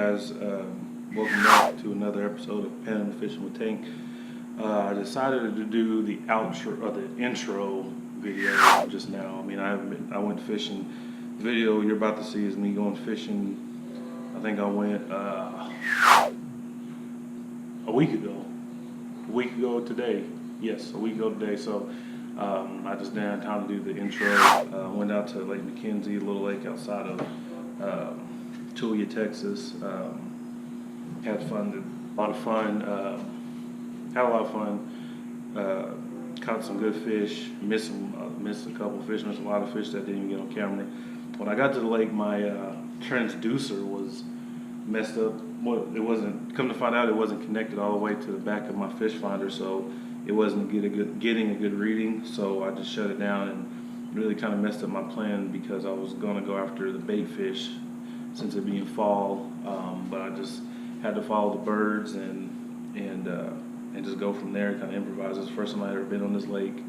guys? Welcome back to another episode of Panhandle Fishing with Tank. I decided to do the outro or the intro video just now. I mean, I went fishing. The video you're about to see is me going fishing. I think I went a week ago. A week ago today. Yes, a week ago today. So I just didn't have time to do the intro. Went out to Lake McKenzie, a little lake outside of Tulia, Texas. Had a lot of fun. Had a lot of fun. Caught some good fish. Missed a couple of fish. There's a lot of fish that didn't even get on camera. When I got to the lake, my transducer was messed up. Well, it wasn't. Come to find out, it wasn't connected all the way to the back of my fish finder, so it wasn't getting a good reading. So I just shut it down and really kind of messed up my plan because I was going to go after the bait fish since it being fall. But I just had to follow the birds and just go from there. Kind of improvise. It's the first time I ever been on this lake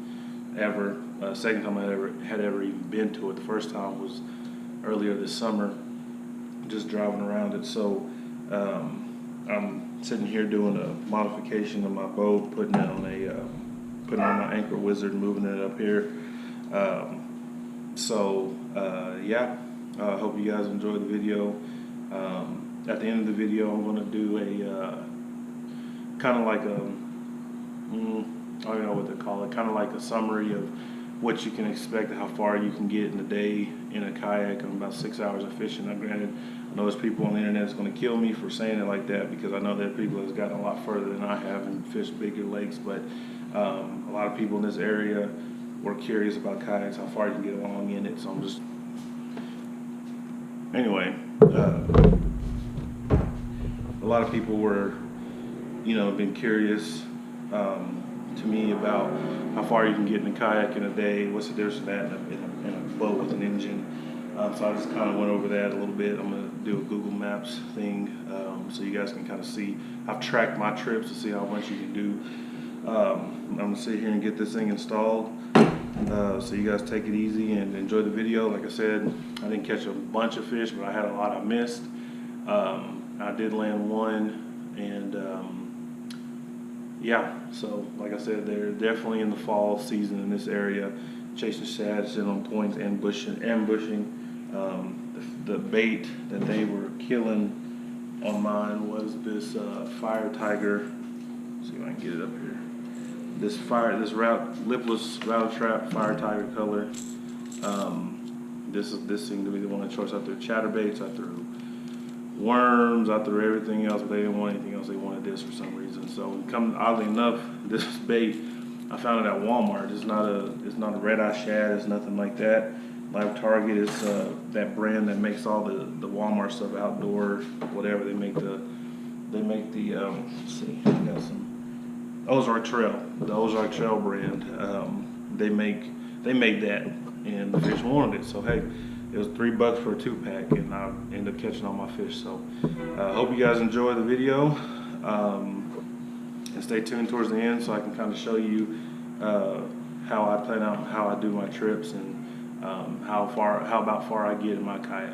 ever. Second time I had ever even been to it. The first time was earlier this summer, just driving around it. So I'm sitting here doing a modification of my boat, putting on my Anchor Wizard, moving it up here. Yeah. I hope you guys enjoy the video. At the end of the video, I'm going to do a kind of like I don't know what to call it, kind of like a summary of what you can expect, how far you can get in a day in a kayak in about 6 hours of fishing. Now, granted, I know there's people on the internet that's going to kill me for saying it like that because I know there are people that's gotten a lot further than I have and fished bigger lakes, but a lot of people in this area were curious about kayaks, how far you can get along in it, so I'm just... Anyway, a lot of people were, been curious to me about how far you can get in a kayak in a day, what's the difference in that in a boat with an engine. So I just kind of went over that a little bit. I'm going to do a Google Maps thing so you guys can kind of see. I've tracked my trips to see how much you can do. I'm going to sit here and get this thing installed. So you guys take it easy and enjoy the video. Like I said, I didn't catch a bunch of fish, but I had a lot I missed. I did land one, and yeah, so like I said, they're definitely in the fall season in this area, chasing shad, sitting on points, and bushing. The bait that they were killing on mine was this fire tiger. Let's see if I can get it up here. This lipless rattle trap fire tiger color. This seemed to be the one of choice. I threw chatterbaits, I threw worms, I threw everything else, but they didn't want anything else. They wanted this for some reason. So, oddly enough, this bait I found it at Walmart. It's not a red eye shad. It's nothing like that. Live Target is that brand that makes all the Walmart stuff, outdoor, whatever. They make the let's see, I got some Ozark Trail, the Ozark Trail brand. They made that, and the fish wanted it. So hey, it was $3 for a 2-pack, and I ended up catching all my fish. So I hope you guys enjoy the video, and stay tuned towards the end so I can kind of show you how I plan out how I do my trips and how about far I get in my kayak.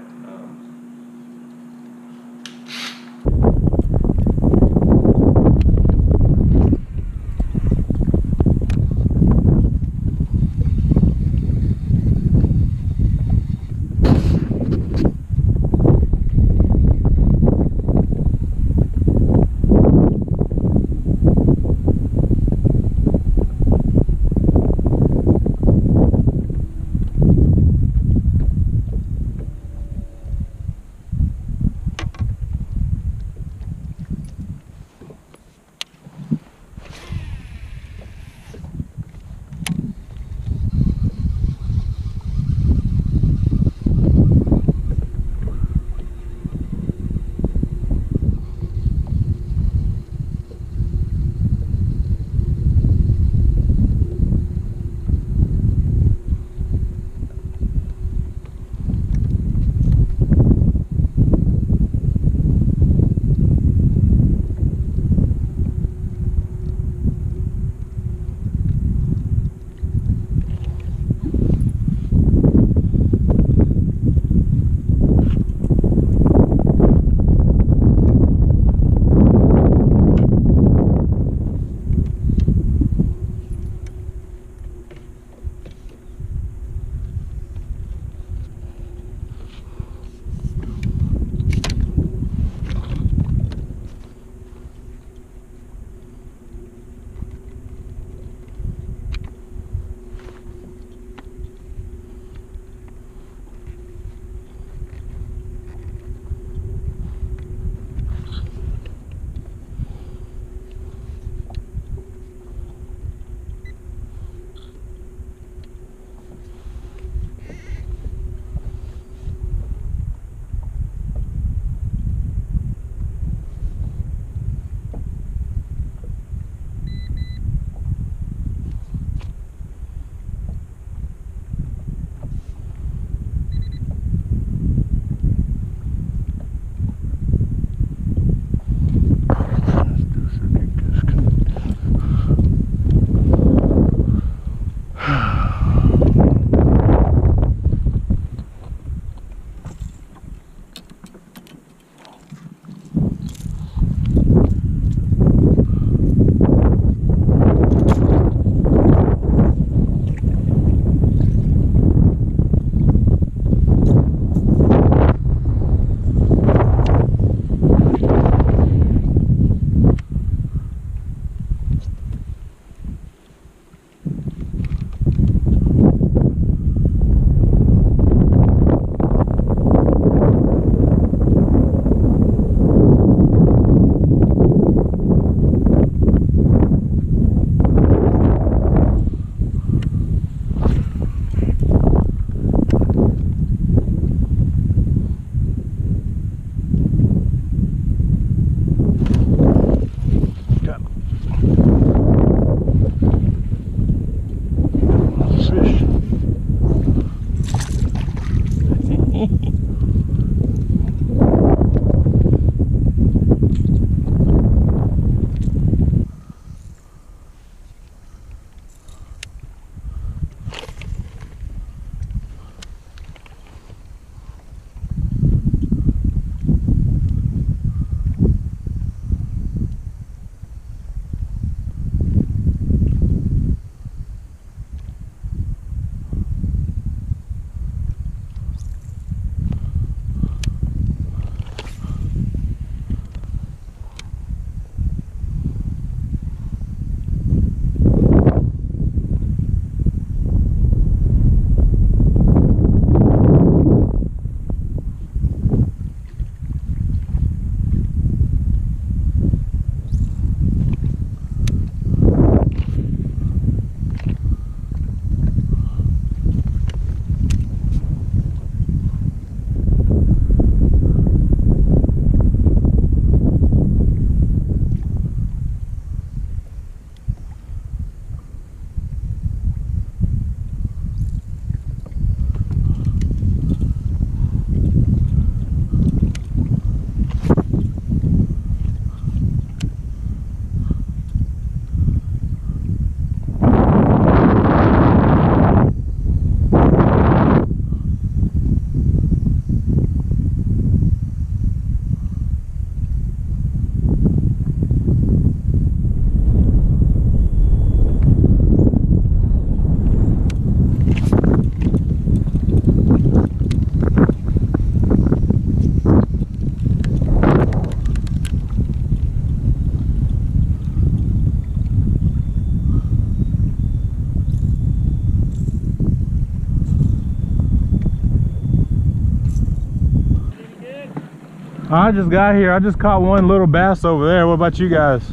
I just got here. I just caught one little bass over there. What about you guys?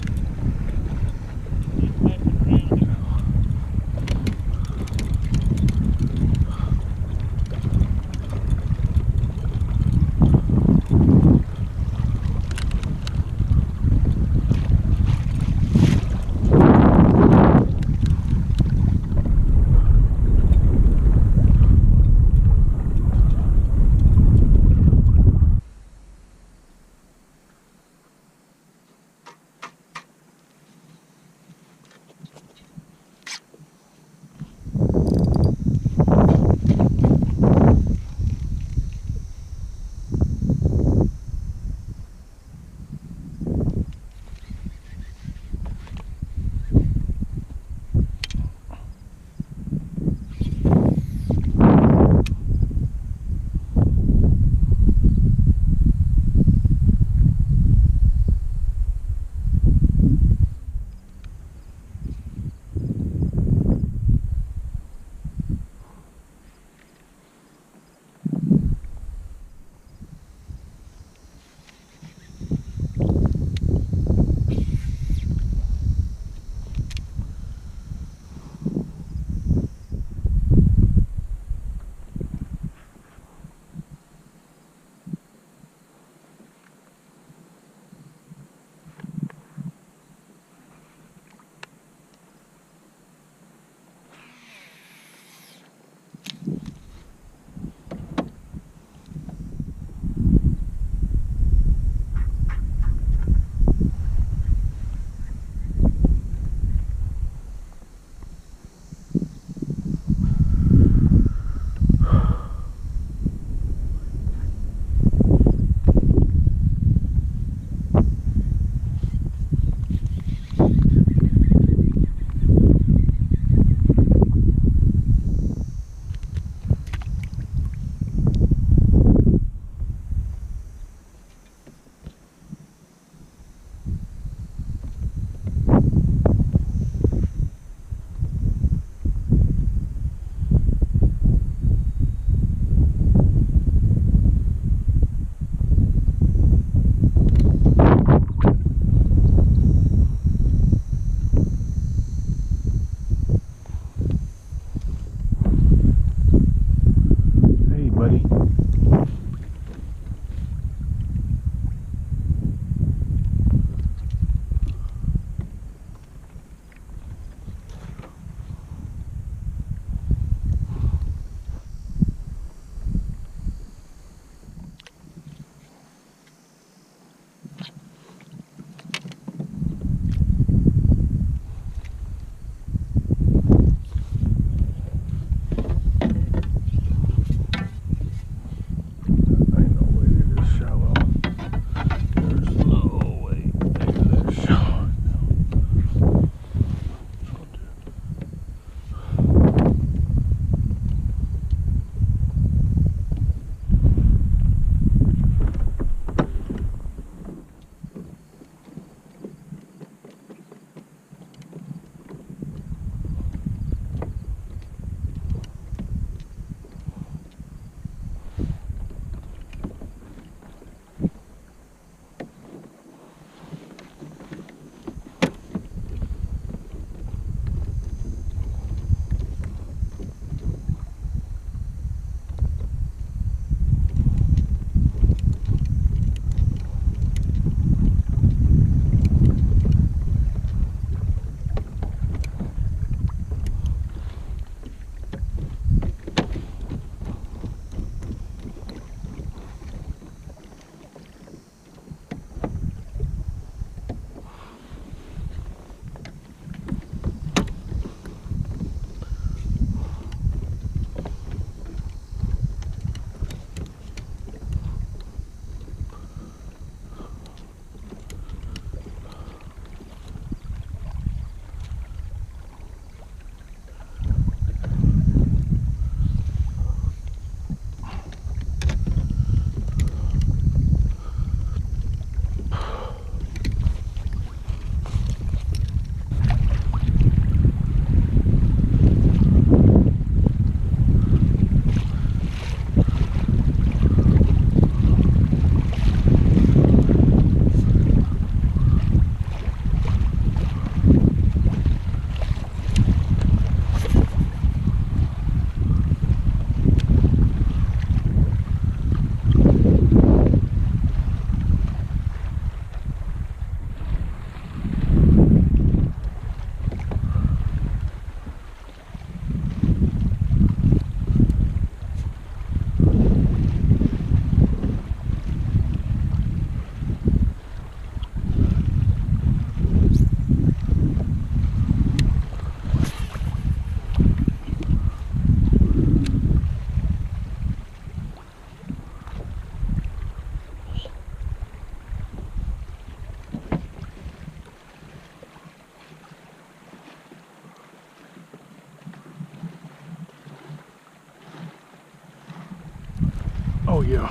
we go.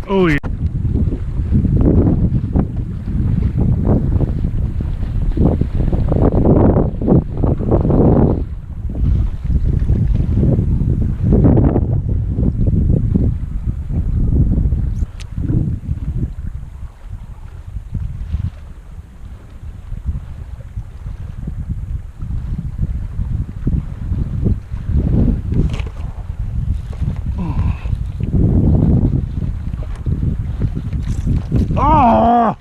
Oh yeah. Oh!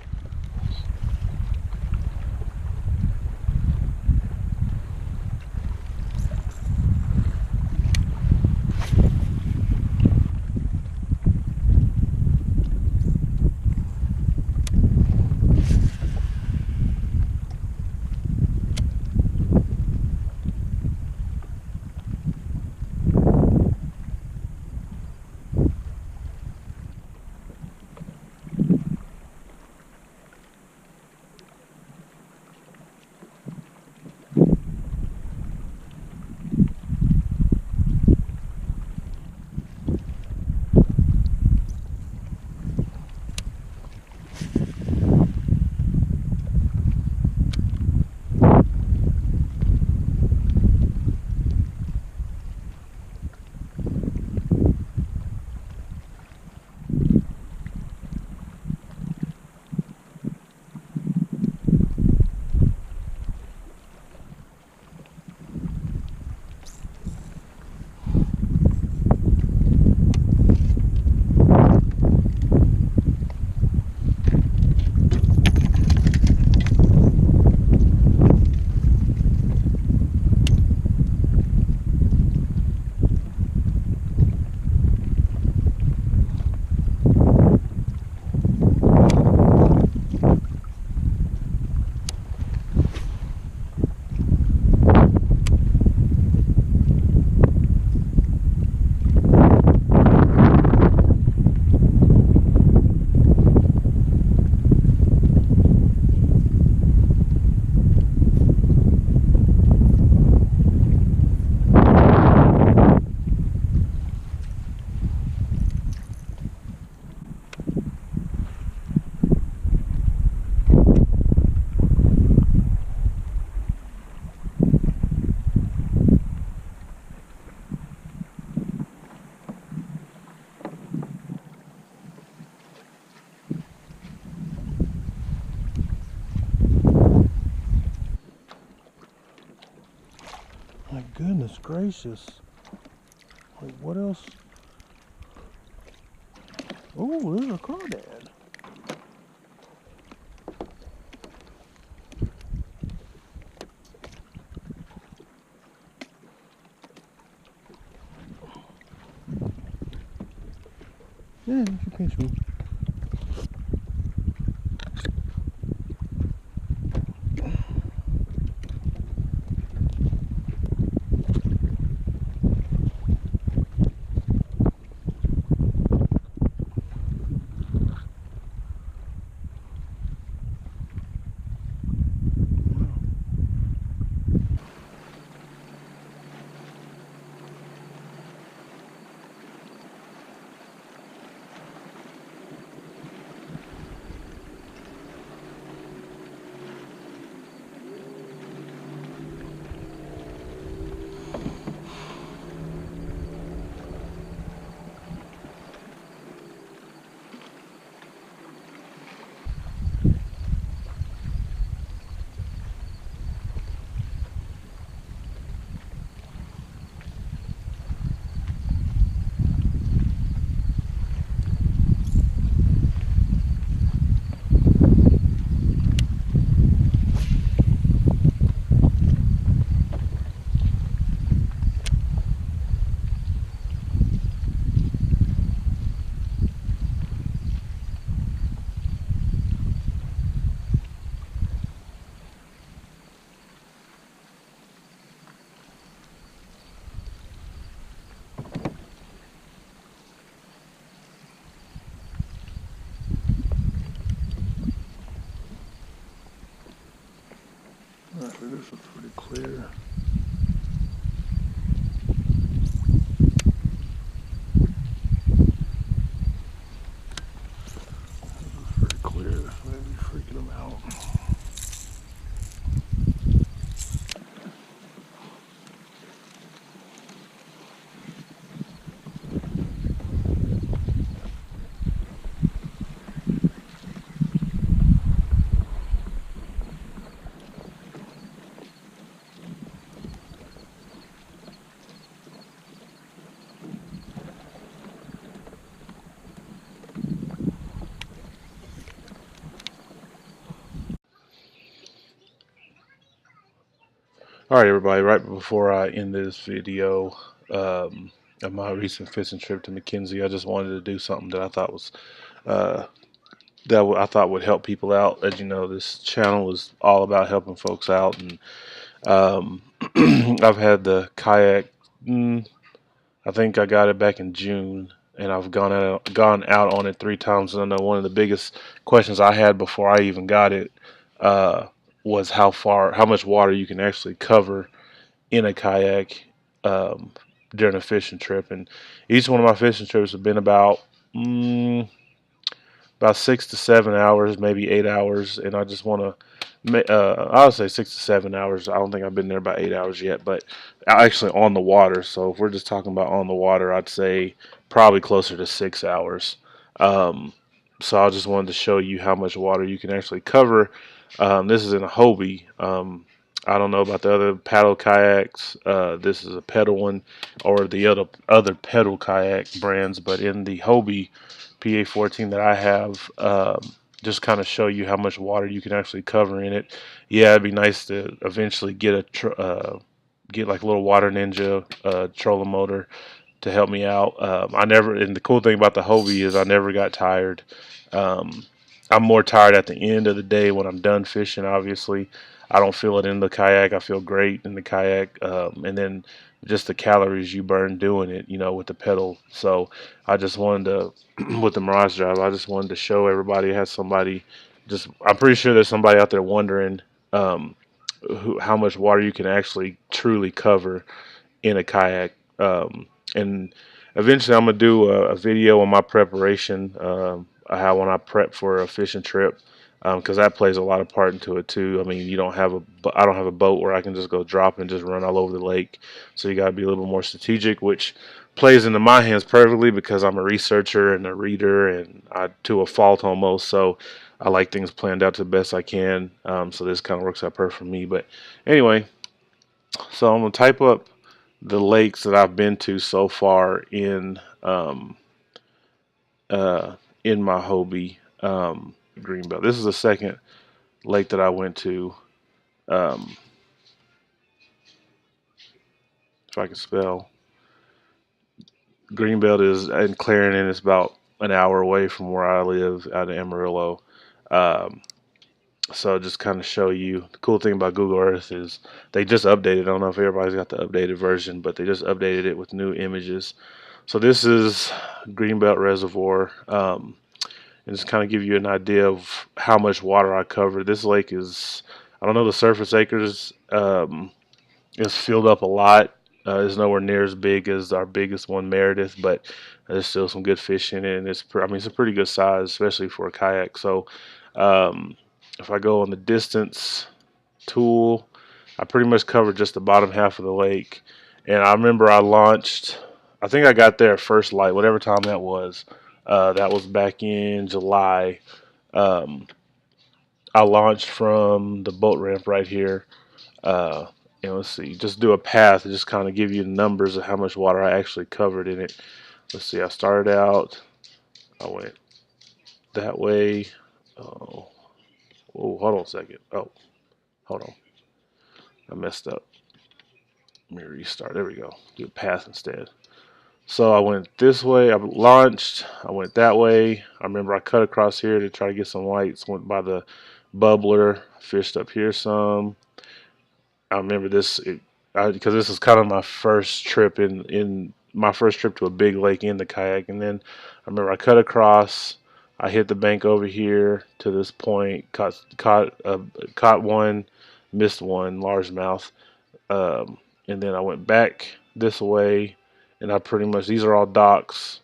My goodness gracious. Like, what else? Oh, there's a crawdad. Yeah, you should pinch me. Actually, this looks pretty clear. freaking them out. All right, everybody, right before I end this video of my recent fishing trip to McKenzie, I just wanted to do something that I thought was uh, I thought would help people out. As you know, this channel is all about helping folks out, and um, I've had the kayak. I think I got it back in June, and I've gone out on it 3 times. And I know one of the biggest questions I had before I even got it uh, was how much water you can actually cover in a kayak um, during a fishing trip. And each one of my fishing trips have been about 6 to 7 hours, maybe 8 hours. And I just want to, I would say 6 to 7 hours. I don't think I've been there about 8 hours yet, but actually on the water. So if we're just talking about on the water, I'd say probably closer to 6 hours. Um, so I just wanted to show you how much water you can actually cover. This is in a Hobie. I don't know about the other paddle kayaks. This is a pedal one, or the other pedal kayak brands, but in the Hobie PA14 that I have, just kind of show you how much water you can actually cover in it. Yeah, it'd be nice to eventually get get like a little water ninja trolling motor to help me out. And the cool thing about the Hobie is I never got tired. Um, I'm more tired at the end of the day when I'm done fishing. Obviously, I don't feel it in the kayak. I feel great in the kayak, and then just the calories you burn doing it, with the pedal. So I just wanted to, with the Mirage Drive, I just wanted to show everybody. I'm pretty sure there's somebody out there wondering how much water you can actually truly cover in a kayak. And eventually, I'm gonna do a video on my preparation, how when I prep for a fishing trip, because that plays a lot of part into it too. I mean, I don't have a boat where I can just go drop and just run all over the lake. So you gotta be a little more strategic, which plays into my hands perfectly because I'm a researcher and a reader, and to a fault almost. So I like things planned out to the best I can. So this kind of works out perfect for me. But anyway, so I'm gonna type up the lakes that I've been to so far uh, in my Hobie Greenbelt. This is the second lake that I went to. Um, if I can spell, Greenbelt is in Clarendon. It's about an hour away from where I live, out of Amarillo. Um, so just kind of show you the cool thing about Google Earth is they just updated. I don't know if everybody's got the updated version, but they just updated it with new images. So this is Greenbelt Reservoir, and just kind of give you an idea of how much water I covered. This lake I don't know the surface acres, it's filled up a lot. It's nowhere near as big as our biggest one, Meredith, but there's still some good fish in it, and it's a pretty good size, especially for a kayak. So um, if I go on the distance tool, I pretty much covered just the bottom half of the lake. And I remember I think I got there at first light, whatever time that was. That was back in July. Um, I launched from the boat ramp right here. Uh, and let's see, just do a path and just kind of give you the numbers of how much water I actually covered in it. Let's see, I started out, I went that way. Oh, hold on a second. Oh, hold on. I messed up. Let me restart. There we go. Do a path instead. So I went this way. I launched. I went that way. I remember I cut across here to try to get some lights. Went by the bubbler. Fished up here some. I remember because this is kind of my first trip in my first trip to a big lake in the kayak. And then I remember I cut across. I hit the bank over here to this point. Caught one, missed one, largemouth. And then I went back this way, and these are all docks.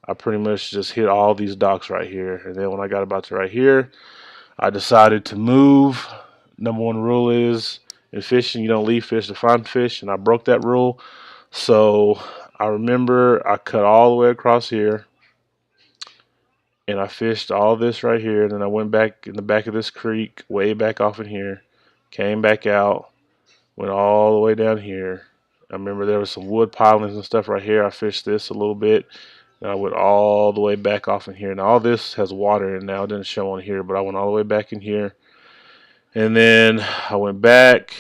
I pretty much just hit all these docks right here. And then when I got about to right here, I decided to move. Number one rule is in fishing, you don't leave fish to find fish, and I broke that rule. So I remember I cut all the way across here, and I fished all this right here. And then I went back in the back of this creek, way back off in here, came back out, went all the way down here. I remember there was some wood pilings and stuff right here. I fished this a little bit. And I went all the way back off in here. Now all this has water in now. It didn't show on here, but I went all the way back in here. And then I went back,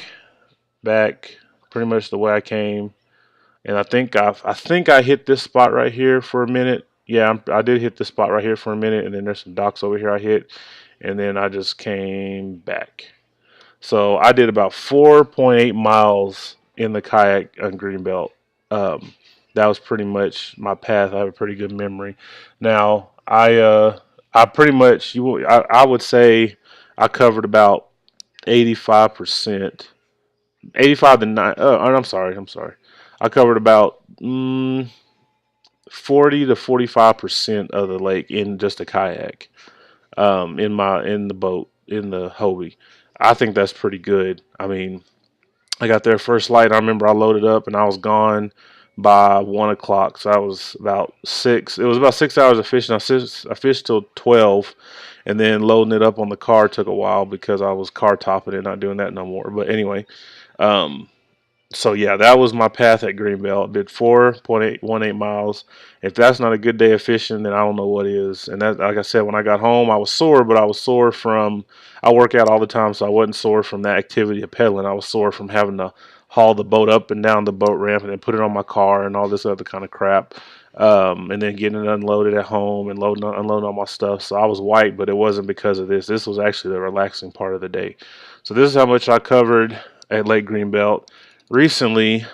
pretty much the way I came. And I think I hit this spot right here for a minute. Yeah, I did hit this spot right here for a minute, and then there's some docks over here I hit, and then I just came back. So I did about 4.8 miles in the kayak on Greenbelt. Um, that was pretty much my path. I have a pretty good memory. Now I pretty much I would say I covered about 85%, 85 to 9. I'm sorry. I covered about 40 to 45% of the lake in just a kayak. In the boat, in the Hobie. I think that's pretty good. I mean, I got there first light. I remember I loaded up and I was gone by 1 o'clock. So I was about 6. It was about 6 hours of fishing. I fished till 12, and then loading it up on the car took a while because I was car topping it, not doing that no more. But anyway, um, so yeah, that was my path at Greenbelt. Did 4.818 miles. If that's not a good day of fishing, then I don't know what is. And that, like I said, when I got home, I was sore, but I was sore from I work out all the time, so I wasn't sore from that activity of pedaling. I was sore from having to haul the boat up and down the boat ramp and then put it on my car and all this other kind of crap. And then getting it unloaded at home and unloading all my stuff. So I was white, but it wasn't because of this. This was actually the relaxing part of the day. So this is how much I covered at Lake Greenbelt. Recently,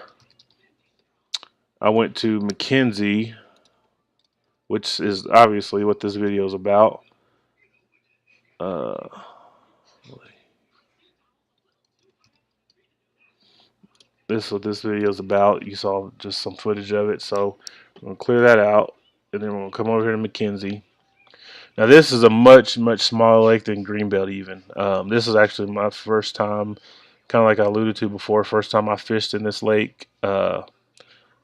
I went to McKenzie, which is obviously what this video is about. Uh, this is what this video is about. You saw just some footage of it, so I'm gonna clear that out, and then we're gonna come over here to McKenzie. Now this is a much smaller lake than Greenbelt even. This is actually my first time, kind of like I alluded to before, first time I fished in this lake.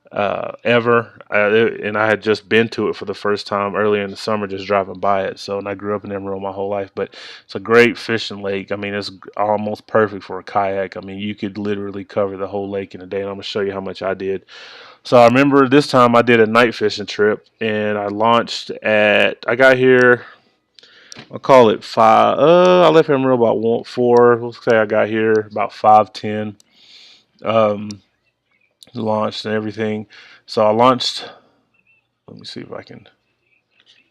Ever. And I had just been to it for the first time earlier in the summer, just driving by it. So, and I grew up in Emerald my whole life, but it's a great fishing lake. I mean, it's almost perfect for a kayak. I mean, you could literally cover the whole lake in a day, and I'm gonna show you how much I did. So I remember this time I did a night fishing trip, and I got here. I'll call it 5. I left Emerald about 4. Let's say I got here about 5:10. Um, Launched and everything. So I launched. Let me see if I can.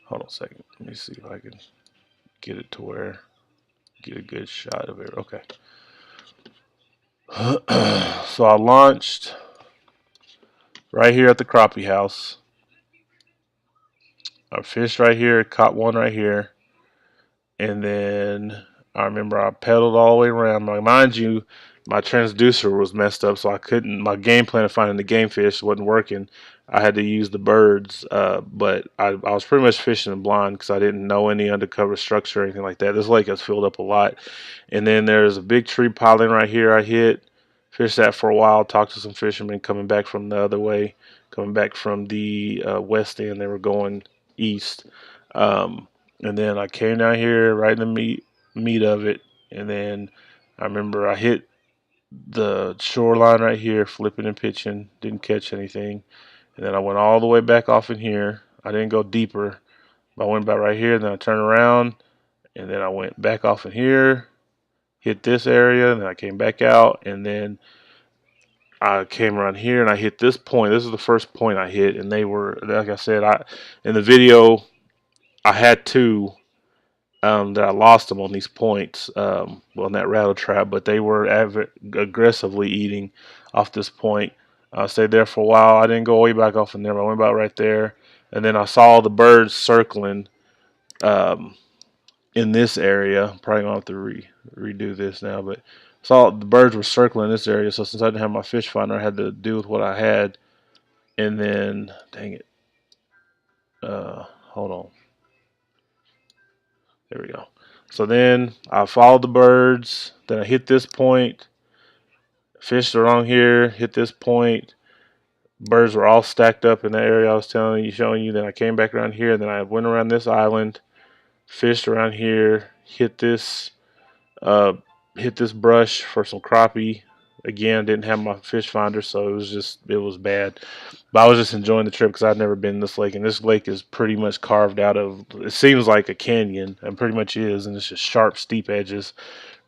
Hold on a second. Let me see if I can get it to where get a good shot of it. Okay. So I launched right here at the crappie house. I fished right here, caught one right here, and then I remember I pedaled all the way around. Like, mind you, my transducer was messed up, so I couldn't. My game plan of finding the game fish wasn't working. I had to use the birds, but I was pretty much fishing blind because I didn't know any undercover structure or anything like that. This lake has filled up a lot, and then there's a big tree piling right here. I hit, fished that for a while. Talked to some fishermen coming back from the other way, coming back from the west end. They were going east. And then I came down here right in the meat of it, and then I remember I hit the shoreline right here, flipping and pitching, didn't catch anything, and then I went all the way back off in here. I didn't go deeper, but I went back right here, and then I turned around, and then I went back off in here, hit this area, and then I came back out, and then I came around here, and I hit this point. This is the first point I hit, and they were, like I said, in the video I had two. That I lost them on these points, on that rattle trap, but they were aggressively eating off this point. I stayed there for a while. I didn't go way back off in there, but I went back right there, and then I saw the birds circling um, in this area. I'm probably gonna have to redo this now, but saw the birds were circling in this area. So since I didn't have my fish finder, I had to do with what I had. And then, dang it, hold on. There we go. So then I followed the birds. Then I hit this point, fished around here, hit this point. Birds were all stacked up in that area I was showing you. Then I came back around here. Then I went around this island, fished around here, uh, hit this brush for some crappie. Again, didn't have my fish finder, so it was bad. But I was just enjoying the trip because I'd never been in this lake, and this lake is pretty much carved out of. It seems like a canyon, and pretty much is, and it's just sharp, steep edges,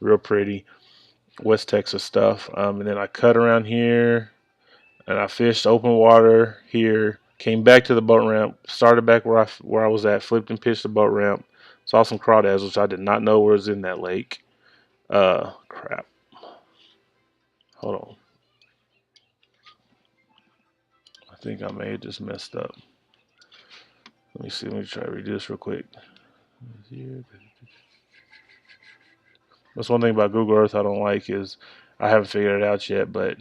real pretty. West Texas stuff. And then I cut around here, and I fished open water here. Came back to the boat ramp, started back where I was at, flipped and pitched the boat ramp. Saw some crawdads, which I did not know was in that lake. Crap. Hold on. I think I may have just messed up. Let me see. Let me try to redo this real quick. That's one thing about Google Earth I don't like is I haven't figured it out yet, but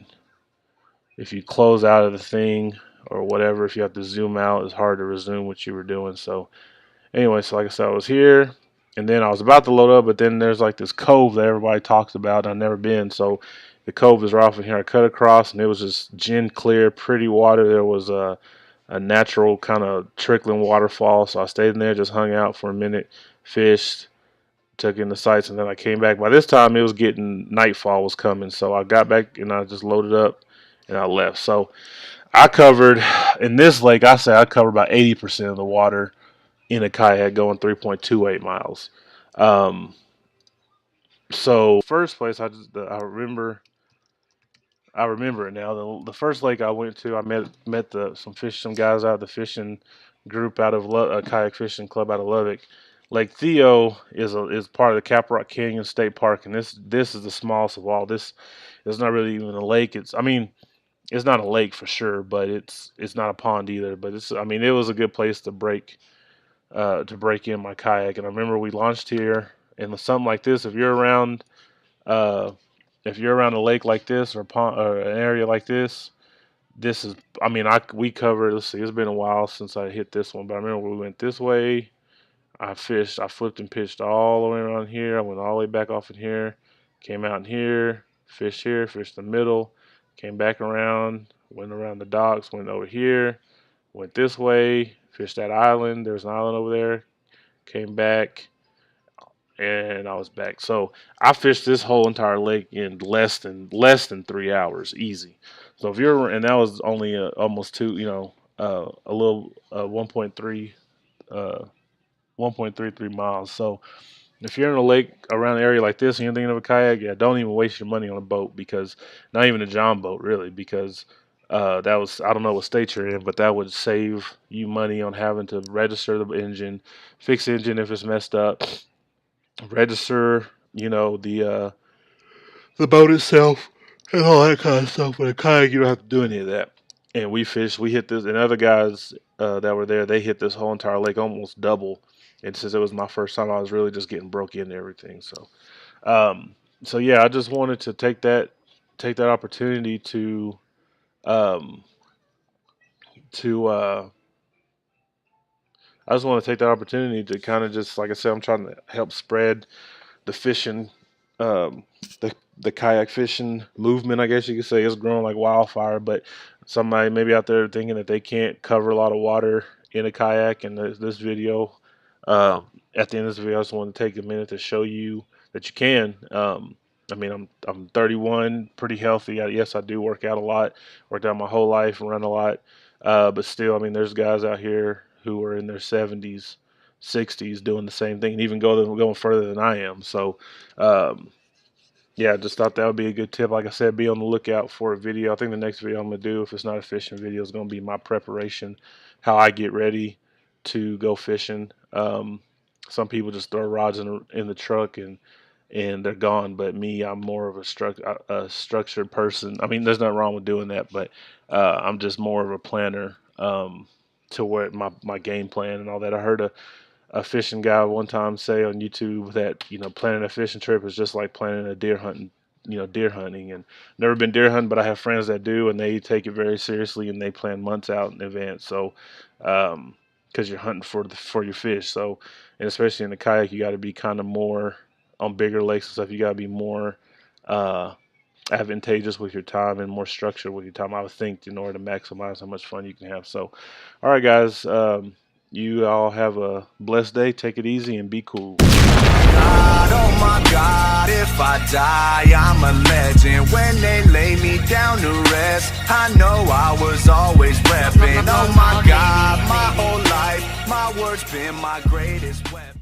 if you close out of the thing or whatever, if you have to zoom out, it's hard to resume what you were doing. So anyway, so like I said, I was here, and then I was about to load up, but then there's like this cove that everybody talks about, and I've never been. So the cove is right off in here. I cut across, and it was just gin clear, pretty water. There was a natural kind of trickling waterfall. So I stayed in there, just hung out for a minute, fished, took in the sights, and then I came back. By this time, it was getting nightfall was coming, so I got back and I just loaded up and I left. So I covered in this lake. I covered about 80% of the water in a kayak going 3.28 miles. Um, so first place, I remember it now. The first lake I went to, I met some guys out of the fishing group out of a kayak fishing club out of Lubbock. Lake Theo is part of the Caprock Canyon State Park, and this is the smallest of all. This is not really even a lake. It's not a lake for sure, but it's not a pond either. But it was a good place to break in my kayak. And I remember we launched here, and something like this. Uh, if you're around a lake like this or a pond or an area like this, this is. We covered. Let's see, it's been a while since I hit this one, but I remember we went this way. I fished. I flipped and pitched all the way around here. I went all the way back off in here, came out in here, fished the middle, came back around, went around the docks, went over here, went this way, fished that island. There's an island over there. Came back, and I was back. So I fished this whole entire lake in less than 3 hours, easy. So if you're and that was only almost two, a little 1.33 miles. So if you're in a lake around an area like this and you're thinking of a kayak, yeah, don't even waste your money on a boat because not even a John boat really because that was I don't know what state you're in, but that would save you money on having to register the engine, fix the engine if it's messed up, register, the boat itself and all that kind of stuff. With a kayak, you don't have to do any of that. And we fished. We hit this, and other guys that were there, they hit this whole entire lake almost double. And since it was my first time, I was really just getting broke into everything. Um, so yeah, I just wanted to take that opportunity um, to I just want to take that opportunity to kind of just like I said, I'm trying to help spread the fishing, um, the kayak fishing movement. I guess you could say it's growing like wildfire. But somebody maybe out there thinking that they can't cover a lot of water in a kayak, and this video, at the end of this video, I just want to take a minute to show you that you can. I'm 31, pretty healthy. Yes, I do work out a lot. Worked out my whole life, run a lot. But still, there's guys out here who are in their 70s, 60s doing the same thing, and even going further than I am. So, yeah, I just thought that would be a good tip. Like I said, be on the lookout for a video. I think the next video I'm gonna do, if it's not a fishing video, is gonna be my preparation, how I get ready to go fishing. Some people just throw rods in the truck and they're gone. But me, I'm more of a structured person. There's nothing wrong with doing that, but I'm just more of a planner to where my game plan and all that. I heard a fishing guy one time say on YouTube that planning a fishing trip is just like planning a deer hunting. And never been deer hunting, but I have friends that do, and they take it very seriously and they plan months out in advance. So, because because you're hunting for your fish. So, and especially in the kayak, you got to be kind of more on bigger lakes and stuff. You got to be more uh, advantageous with your time and more structured with your time, I would think, in order to maximize how much fun you can have. So, all right, guys, you all have a blessed day. Take it easy and be cool. God, oh my God, if I die, I'm a legend. When they lay me down to rest, I know I was always repping. Oh my God, my whole life, my words been my greatest weapon.